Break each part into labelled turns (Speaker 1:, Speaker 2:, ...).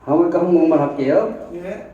Speaker 1: 하모니카 한 곡만 할게요.
Speaker 2: 예.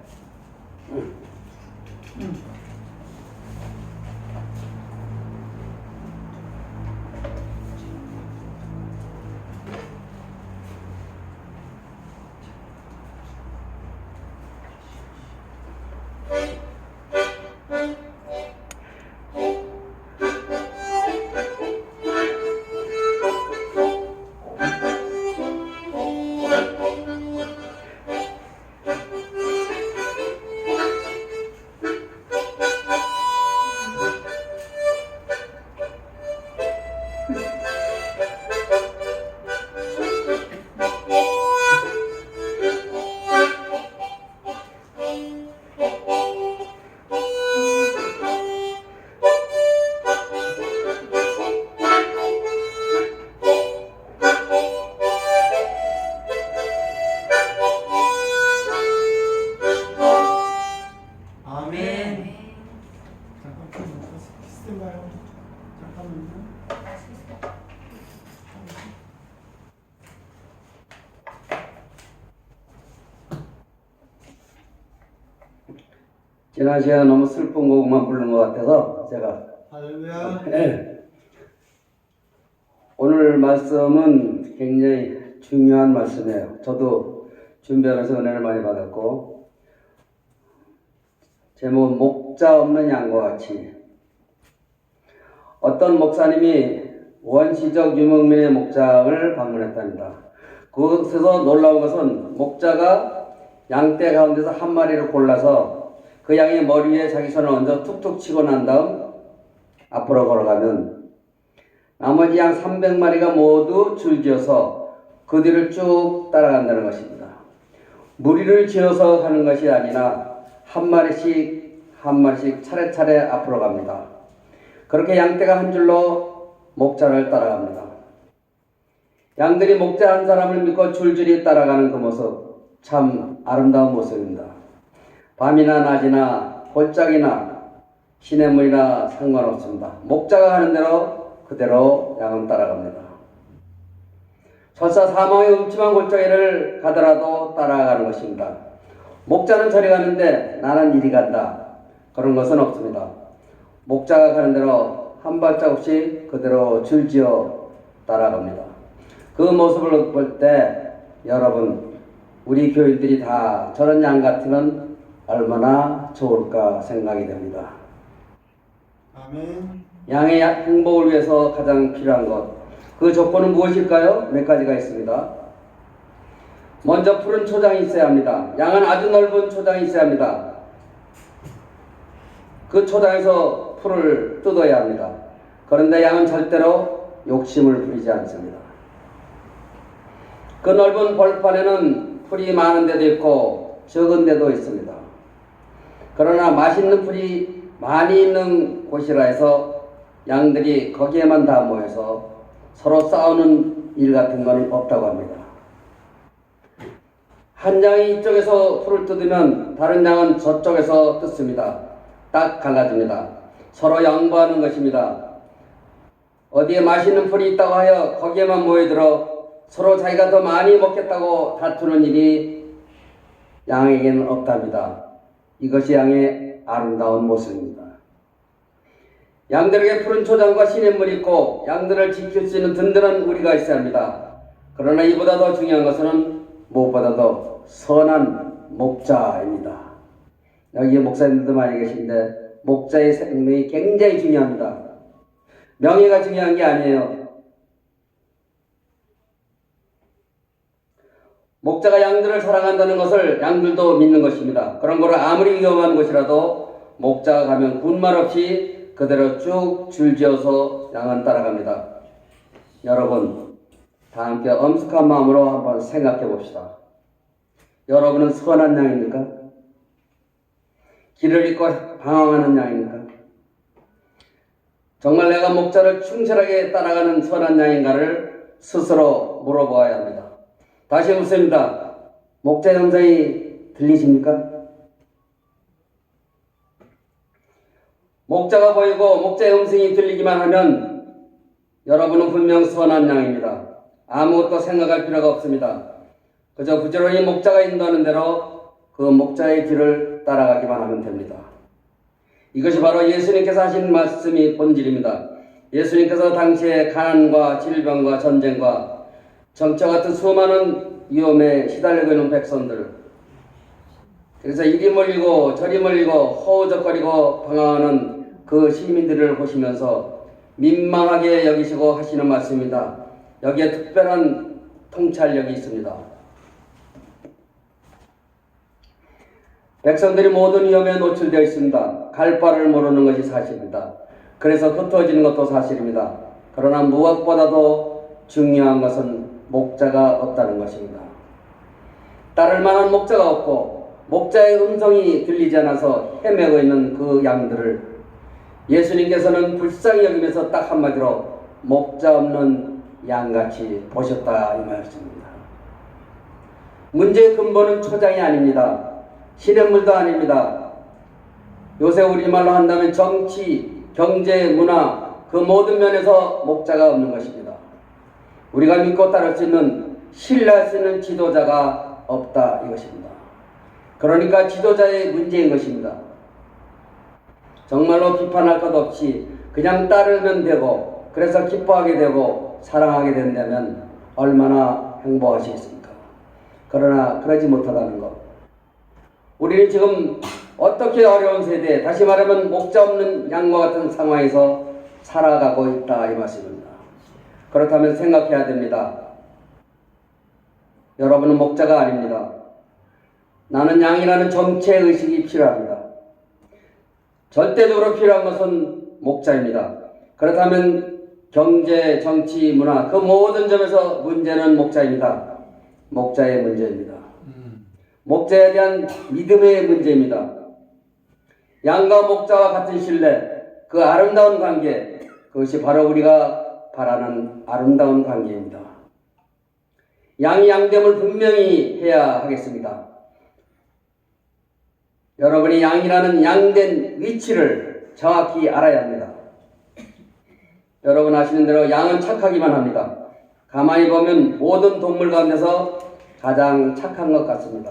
Speaker 2: 아멘. 잠깐만요. 시스템가요? 잠깐만요.
Speaker 1: 지난 시간에 너무 슬픈 곡만 부른 것 같아서 제가
Speaker 2: 할렐루야.
Speaker 1: 네. 오늘 말씀은 굉장히 중요한 말씀이에요. 저도 준비하면서 은혜를 많이 받았고, 제목은 목자 없는 양과 같이. 어떤 목사님이 원시적 유목민의 목장을 방문했답니다. 그곳에서 놀라운 것은 목자가 양떼 가운데서 한 마리를 골라서 그 양의 머리 위에 자기 손을 얹어 툭툭 치고 난 다음 앞으로 걸어가면 나머지 양 300마리가 모두 줄지어서 그 뒤를 쭉 따라간다는 것입니다. 무리를 지어서 가는 것이 아니라 한 마리씩 한 마리씩 차례차례 앞으로 갑니다. 그렇게 양떼가 한 줄로 목자를 따라갑니다. 양들이 목자 한 사람을 믿고 줄줄이 따라가는 그 모습, 참 아름다운 모습입니다. 밤이나 낮이나 골짜기나 시냇물이나 상관없습니다. 목자가 하는 대로 그대로 양은 따라갑니다. 설사 사망의 음침한 골짜기를 가더라도 따라가는 것입니다. 목자는 저리 가는데 나는 이리 간다. 그런 것은 없습니다. 목자가 가는 대로 한 발자국씩 그대로 줄지어 따라갑니다. 그 모습을 볼 때 여러분, 우리 교인들이 다 저런 양 같으면 얼마나 좋을까 생각이 됩니다.
Speaker 2: 아멘.
Speaker 1: 양의 행복을 위해서 가장 필요한 것, 그 조건은 무엇일까요? 몇 가지가 있습니다. 먼저 푸른 초장이 있어야 합니다. 양은 아주 넓은 초장이 있어야 합니다. 그 초장에서 풀을 뜯어야 합니다. 그런데 양은 절대로 욕심을 부리지 않습니다. 그 넓은 벌판에는 풀이 많은 데도 있고 적은 데도 있습니다. 그러나 맛있는 풀이 많이 있는 곳이라 해서 양들이 거기에만 다 모여서 서로 싸우는 일 같은 건 없다고 합니다. 한 양이 이쪽에서 풀을 뜯으면 다른 양은 저쪽에서 뜯습니다. 딱 갈라집니다. 서로 양보하는 것입니다. 어디에 맛있는 풀이 있다고 하여 거기에만 모여들어 서로 자기가 더 많이 먹겠다고 다투는 일이 양에게는 없답니다. 이것이 양의 아름다운 모습입니다. 양들에게 푸른 초장과 시냇물이 있고 양들을 지킬 수 있는 든든한 우리가 있어야 합니다. 그러나 이보다 더 중요한 것은 무엇보다도 선한 목자입니다. 여기에 목사님들도 많이 계신데 목자의 생명이 굉장히 중요합니다. 명예가 중요한 게 아니에요. 목자가 양들을 사랑한다는 것을 양들도 믿는 것입니다. 그런 거를 아무리 위험한 곳이라도 목자가 가면 군말 없이 그대로 쭉 줄지어서 양은 따라갑니다. 여러분, 다 함께 엄숙한 마음으로 한번 생각해 봅시다. 여러분은 선한 양입니까? 길을 잃고 방황하는 양입니까? 정말 내가 목자를 충실하게 따라가는 선한 양인가를 스스로 물어보아야 합니다. 다시 묻습니다. 목자의 음성이 들리십니까? 목자가 보이고 목자의 음성이 들리기만 하면 여러분은 분명 선한 양입니다. 아무것도 생각할 필요가 없습니다. 그저 부지런히 목자가 인도하는 대로 그 목자의 길을 따라가기만 하면 됩니다. 이것이 바로 예수님께서 하신 말씀이 본질입니다. 예수님께서 당시에 가난과 질병과 전쟁과 정처 같은 수많은 위험에 시달리고 있는 백성들, 그래서 이리 멀리고 저리 멀리고 허우적거리고 방황하는 그 시민들을 보시면서 민망하게 여기시고 하시는 말씀입니다. 여기에 특별한 통찰력이 있습니다. 백성들이 모든 위험에 노출되어 있습니다. 갈 바를 모르는 것이 사실입니다. 그래서 흩어지는 것도 사실입니다. 그러나 무엇보다도 중요한 것은 목자가 없다는 것입니다. 따를 만한 목자가 없고 목자의 음성이 들리지 않아서 헤매고 있는 그 양들을 예수님께서는 불쌍히 여기면서 딱 한마디로 목자 없는 양같이 보셨다 이 말씀입니다. 문제의 근본은 초장이 아닙니다. 시냇물도 아닙니다. 요새 우리말로 한다면 정치, 경제, 문화 그 모든 면에서 목자가 없는 것입니다. 우리가 믿고 따를 수 있는 신뢰할 수 있는 지도자가 없다 이것입니다. 그러니까 지도자의 문제인 것입니다. 정말로 비판할 것 없이 그냥 따르면 되고 그래서 기뻐하게 되고 사랑하게 된다면 얼마나 행복하시겠습니까? 그러나 그러지 못하다는 것. 우리는 지금 어떻게 어려운 세대, 다시 말하면 목자 없는 양과 같은 상황에서 살아가고 있다 이 말씀입니다. 그렇다면 생각해야 됩니다. 여러분은 목자가 아닙니다. 나는 양이라는 정체의식이 필요합니다. 절대적으로 필요한 것은 목자입니다. 그렇다면 경제, 정치, 문화 그 모든 점에서 문제는 목자입니다. 목자의 문제입니다. 목자에 대한 믿음의 문제입니다. 양과 목자와 같은 신뢰, 그 아름다운 관계, 그것이 바로 우리가 바라는 아름다운 관계입니다. 양이 양됨을 분명히 해야 하겠습니다. 여러분이 양이라는 양된 위치를 정확히 알아야 합니다. 여러분 아시는 대로 양은 착하기만 합니다. 가만히 보면 모든 동물 가운데서 가장 착한 것 같습니다.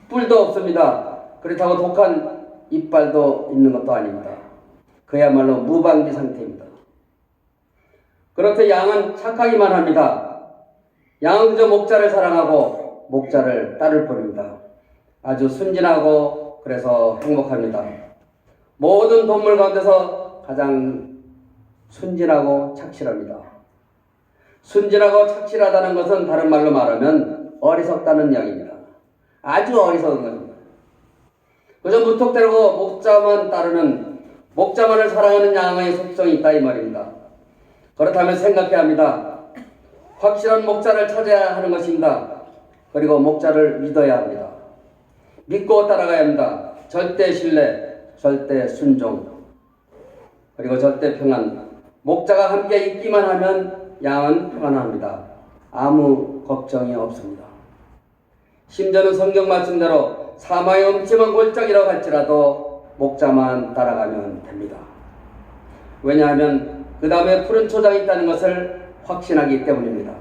Speaker 1: 뿔도 없습니다. 그렇다고 독한 이빨도 있는 것도 아닙니다. 그야말로 무방비 상태입니다. 그렇듯 양은 착하기만 합니다. 양은 그저 목자를 사랑하고 목자를 따를 뿐입니다. 아주 순진하고 그래서 행복합니다. 모든 동물 가운데서 가장 순진하고 착실합니다. 순진하고 착실하다는 것은 다른 말로 말하면 어리석다는 이야기입니다. 아주 어리석은 것입니다. 그저 무턱대고 목자만 따르는 목자만을 사랑하는 양의 속성이 있다 이 말입니다. 그렇다면 생각해야 합니다. 확실한 목자를 찾아야 하는 것입니다. 그리고 목자를 믿어야 합니다. 믿고 따라가야 합니다. 절대 신뢰, 절대 순종, 그리고 절대 평안. 목자가 함께 있기만 하면 양은 평안합니다. 아무 걱정이 없습니다. 심지어는 성경 말씀대로 사마의 음침한 골짜기라고 할지라도 목자만 따라가면 됩니다. 왜냐하면 그 다음에 푸른 초장이 있다는 것을 확신하기 때문입니다.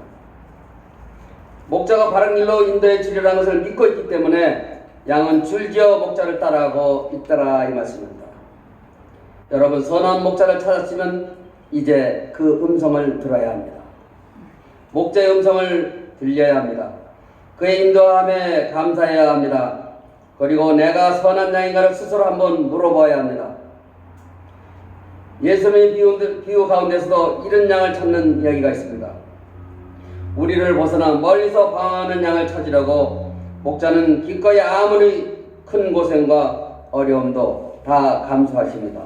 Speaker 1: 목자가 바른 길로 인도해 주리라는 것을 믿고 있기 때문에 양은 줄지어 목자를 따라하고 있더라 이 말씀입니다. 여러분 선한 목자를 찾았으면 이제 그 음성을 들어야 합니다. 목자의 음성을 들려야 합니다. 그의 인도함에 감사해야 합니다. 그리고 내가 선한 양인가를 스스로 한번 물어봐야 합니다. 예수님의 비유 가운데서도 이런 양을 찾는 이야기가 있습니다. 우리를 벗어나 멀리서 방황하는 양을 찾으려고 목자는 기꺼이 아무리 큰 고생과 어려움도 다 감수하십니다.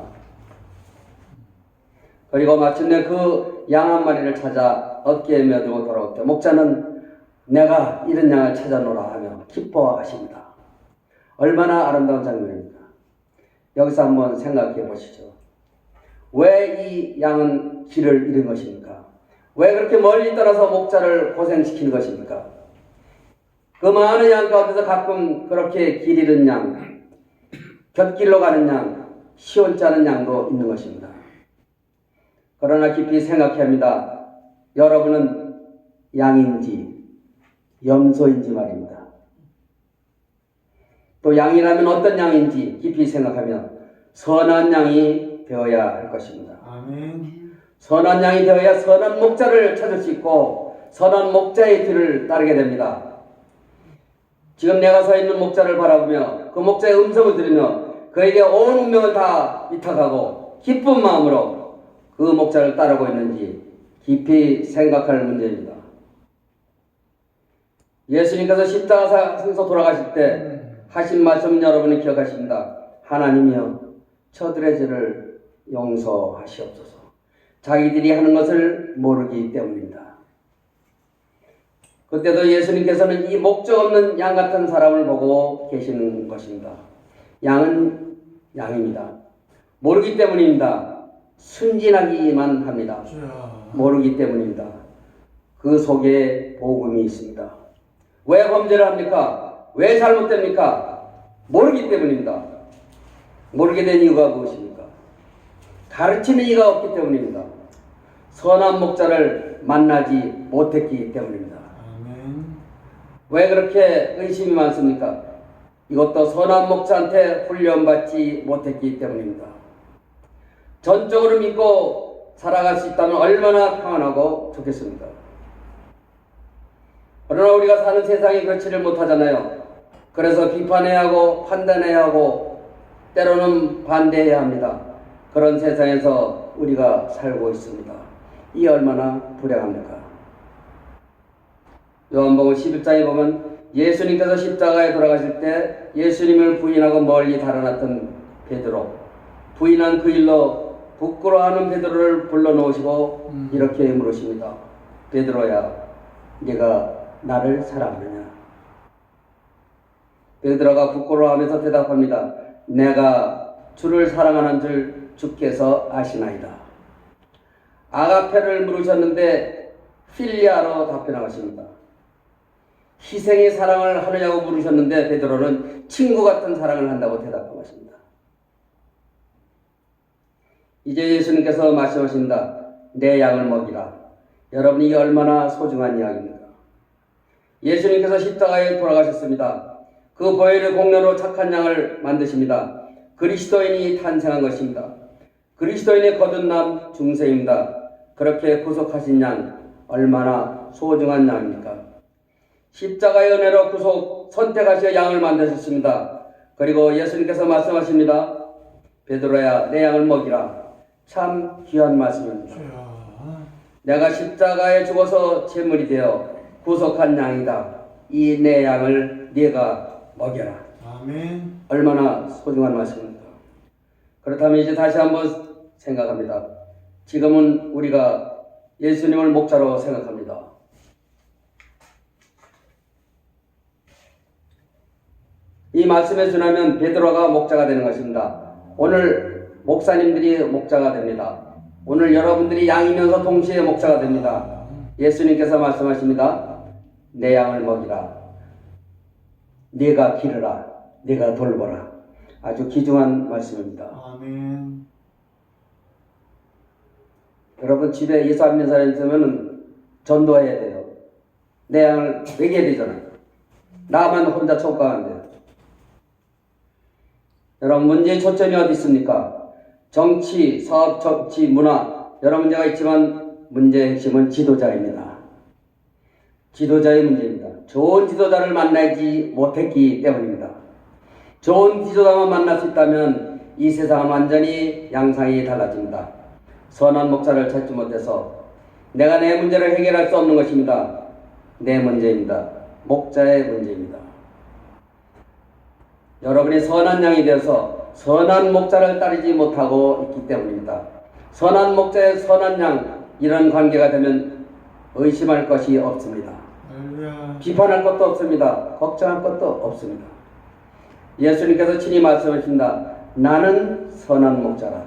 Speaker 1: 그리고 마침내 그 양 한 마리를 찾아 어깨에 메들고 돌아올 때 목자는 내가 이런 양을 찾아노라 하며 기뻐하십니다. 얼마나 아름다운 장면입니까? 여기서 한번 생각해 보시죠. 왜 이 양은 길을 잃은 것입니까? 왜 그렇게 멀리 떠나서 목자를 고생시키는 것입니까? 그 많은 양 가운데서 가끔 그렇게 길 잃은 양, 곁길로 가는 양, 시원치 않은 양도 있는 것입니다. 그러나 깊이 생각해야 합니다. 여러분은 양인지 염소인지 말입니다. 또 양이라면 어떤 양인지 깊이 생각하면 선한 양이 되어야 할 것입니다.
Speaker 2: 아멘.
Speaker 1: 선한 양이 되어야 선한 목자를 찾을 수 있고 선한 목자의 뒤를 따르게 됩니다. 지금 내가 서 있는 목자를 바라보며 그 목자의 음성을 들으며 그에게 온 운명을 다 위탁하고 기쁜 마음으로 그 목자를 따르고 있는지 깊이 생각할 문제입니다. 예수님께서 십자가에서 돌아가실 때 하신 말씀 여러분이 기억하십니다. 하나님이여 저들의 죄를 용서하시옵소서. 자기들이 하는 것을 모르기 때문입니다. 그때도 예수님께서는 이 목적 없는 양 같은 사람을 보고 계시는 것입니다. 양은 양입니다. 모르기 때문입니다. 순진하기만 합니다.
Speaker 2: 주여.
Speaker 1: 모르기 때문입니다. 그 속에 복음이 있습니다. 왜 범죄를 합니까? 왜 잘못됩니까? 모르기 때문입니다. 모르게 된 이유가 무엇입니까? 가르치는 이가 없기 때문입니다. 선한 목자를 만나지 못했기 때문입니다.
Speaker 2: 아멘.
Speaker 1: 왜 그렇게 의심이 많습니까? 이것도 선한 목자한테 훈련받지 못했기 때문입니다. 전적으로 믿고 살아갈 수 있다면 얼마나 평안하고 좋겠습니까? 그러나 우리가 사는 세상이 그렇지를 못하잖아요. 그래서 비판해야 하고 판단해야 하고 때로는 반대해야 합니다. 그런 세상에서 우리가 살고 있습니다. 이 얼마나 불행합니까? 요한복음 11장에 보면 예수님께서 십자가에 돌아가실 때 예수님을 부인하고 멀리 달아났던 베드로, 부인한 그 일로 부끄러워하는 베드로를 불러놓으시고 이렇게 물으십니다. 베드로야, 네가 나를 사랑하느냐? 베드로가 부끄러워하면서 대답합니다. 내가 주를 사랑하는 줄 주께서 아시나이다. 아가페를 물으셨는데 필리아로 답변하십니다. 희생의 사랑을 하느냐고 물으셨는데 베드로는 친구 같은 사랑을 한다고 대답하십니다. 이제 예수님께서 말씀하십니다. 내 양을 먹이라. 여러분, 이게 얼마나 소중한 이야기입니까? 예수님께서 십자가에 돌아가셨습니다. 그 보혈의 공로로 착한 양을 만드십니다. 그리스도인이 탄생한 것입니다. 그리스도인의 거듭남 중생입니다. 그렇게 구속하신 양 얼마나 소중한 양입니까? 십자가의 은혜로 구속 선택하시어 양을 만드셨습니다. 그리고 예수님께서 말씀하십니다. 베드로야, 내 양을 먹이라. 참 귀한 말씀입니다.
Speaker 2: 주여.
Speaker 1: 내가 십자가에 죽어서 제물이 되어 구속한 양이다. 이 내 양을 네가 먹여라.
Speaker 2: 아멘.
Speaker 1: 얼마나 소중한 말씀입니까? 그렇다면 이제 다시 한번 생각합니다. 지금은 우리가 예수님을 목자로 생각합니다. 이 말씀에 준하면 베드로가 목자가 되는 것입니다. 오늘 목사님들이 목자가 됩니다. 오늘 여러분들이 양이면서 동시에 목자가 됩니다. 예수님께서 말씀하십니다. 내 양을 먹이라. 네가 기르라. 네가 돌보라. 아주 귀중한 말씀입니다.
Speaker 2: 아멘.
Speaker 1: 여러분 집에 예수 안 믿는 사람이 있으면 전도해야 돼요. 내 양을 먹여야 되잖아요. 나만 혼자 촉각하는데. 여러분 문제의 초점이 어디 있습니까? 정치, 사업, 정치, 문화 여러 문제가 있지만 문제의 핵심은 지도자입니다. 지도자의 문제입니다. 좋은 지도자를 만나지 못했기 때문입니다. 좋은 지도자만 만날 수 있다면 이 세상은 완전히 양상이 달라집니다. 선한 목자를 찾지 못해서 내가 내 문제를 해결할 수 없는 것입니다. 내 문제입니다. 목자의 문제입니다. 여러분이 선한 양이 되어서 선한 목자를 따르지 못하고 있기 때문입니다. 선한 목자의 선한 양 이런 관계가 되면 의심할 것이 없습니다.
Speaker 2: 할렐루야.
Speaker 1: 비판할 것도 없습니다. 걱정할 것도 없습니다. 예수님께서 친히 말씀하십니다. 나는 선한 목자라.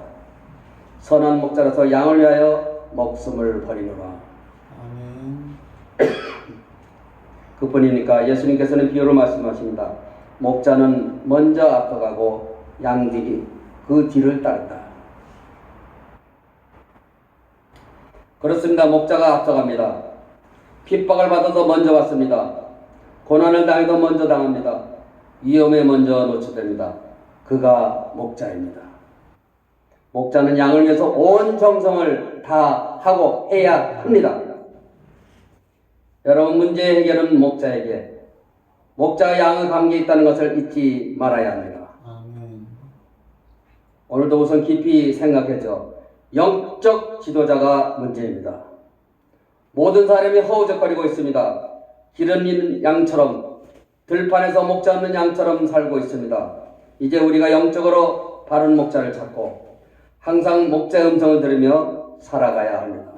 Speaker 1: 선한 목자라서 양을 위하여 목숨을 버리노라.
Speaker 2: 아멘.
Speaker 1: 그뿐이니까 예수님께서는 비유로 말씀하십니다. 목자는 먼저 앞서가고 양들이 그 뒤를 따른다. 그렇습니다. 목자가 앞서갑니다. 핍박을 받아서 먼저 왔습니다. 고난을 당해도 먼저 당합니다. 위험에 먼저 노출됩니다. 그가 목자입니다. 목자는 양을 위해서 온 정성을 다 하고 해야 합니다. 여러분, 문제 해결은 목자에게, 목자와 양의 관계에 있다는 것을 잊지 말아야 합니다.
Speaker 2: 아멘.
Speaker 1: 오늘도 우선 깊이 생각해줘. 영적 지도자가 문제입니다. 모든 사람이 허우적거리고 있습니다. 기른 잃은 양처럼, 들판에서 목자 없는 양처럼 살고 있습니다. 이제 우리가 영적으로 바른 목자를 찾고 항상 목자의 음성을 들으며 살아가야 합니다.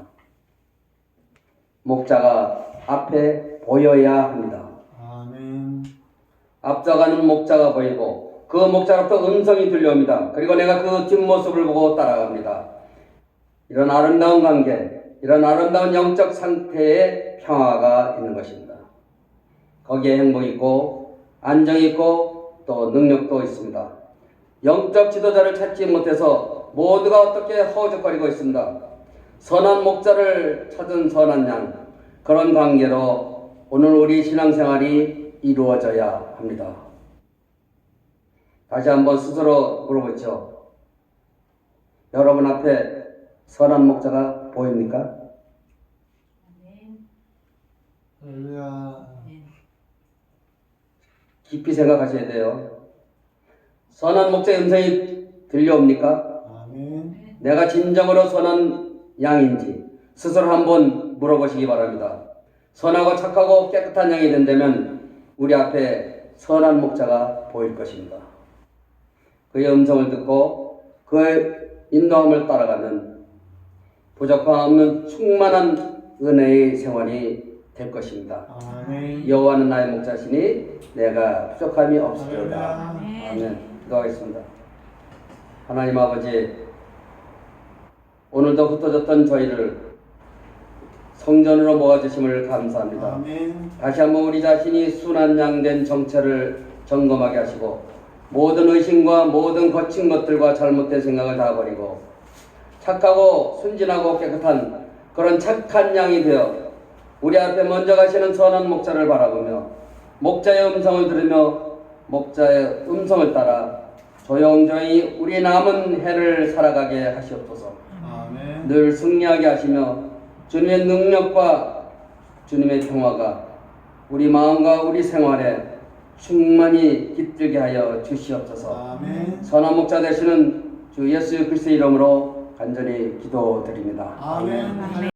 Speaker 1: 목자가 앞에 보여야 합니다.
Speaker 2: 아멘.
Speaker 1: 앞서가는 목자가 보이고 그 목자로부터 음성이 들려옵니다. 그리고 내가 그 뒷모습을 보고 따라갑니다. 이런 아름다운 관계, 이런 아름다운 영적 상태에 평화가 있는 것입니다. 거기에 행복이 있고 안정이 있고 또 능력도 있습니다. 영적 지도자를 찾지 못해서 모두가 어떻게 허우적거리고 있습니다. 선한 목자를 찾은 선한 양, 그런 관계로 오늘 우리 신앙생활이 이루어져야 합니다. 다시 한번 스스로 물어보죠. 여러분 앞에 선한 목자가 보입니까?
Speaker 2: 할렐루야.
Speaker 1: 깊이 생각하셔야 돼요. 선한 목자의 음성이 들려옵니까?
Speaker 2: 아멘.
Speaker 1: 내가 진정으로 선한 양인지 스스로 한번 물어보시기 바랍니다. 선하고 착하고 깨끗한 양이 된다면 우리 앞에 선한 목자가 보일 것입니다. 그의 음성을 듣고 그의 인도함을 따라가면 부족함 없는 충만한 은혜의 생활이 될 것입니다.
Speaker 2: 아멘.
Speaker 1: 여호와는 나의 목자시니 내가 부족함이 없으리로다.
Speaker 2: 할렐루야.
Speaker 1: 아멘. 기도하겠습니다. 하나님 아버지, 오늘도 흩어졌던 저희를 성전으로 모아주심을 감사합니다.
Speaker 2: 아멘.
Speaker 1: 다시 한번 우리 자신이 순한 양된 정체를 점검하게 하시고 모든 의심과 모든 거친 것들과 잘못된 생각을 다 버리고 착하고 순진하고 깨끗한 그런 착한 양이 되어 우리 앞에 먼저 가시는 선한 목자를 바라보며 목자의 음성을 들으며 목자의 음성을 따라 조용조용히 우리 남은 해를 살아가게 하시옵소서.
Speaker 2: 아멘.
Speaker 1: 늘 승리하게 하시며 주님의 능력과 주님의 평화가 우리 마음과 우리 생활에 충만히 깃들게 하여 주시옵소서.
Speaker 2: 아멘.
Speaker 1: 선한 목자 되시는 주 예수 그리스도의 이름으로 간절히 기도드립니다.
Speaker 2: 아멘.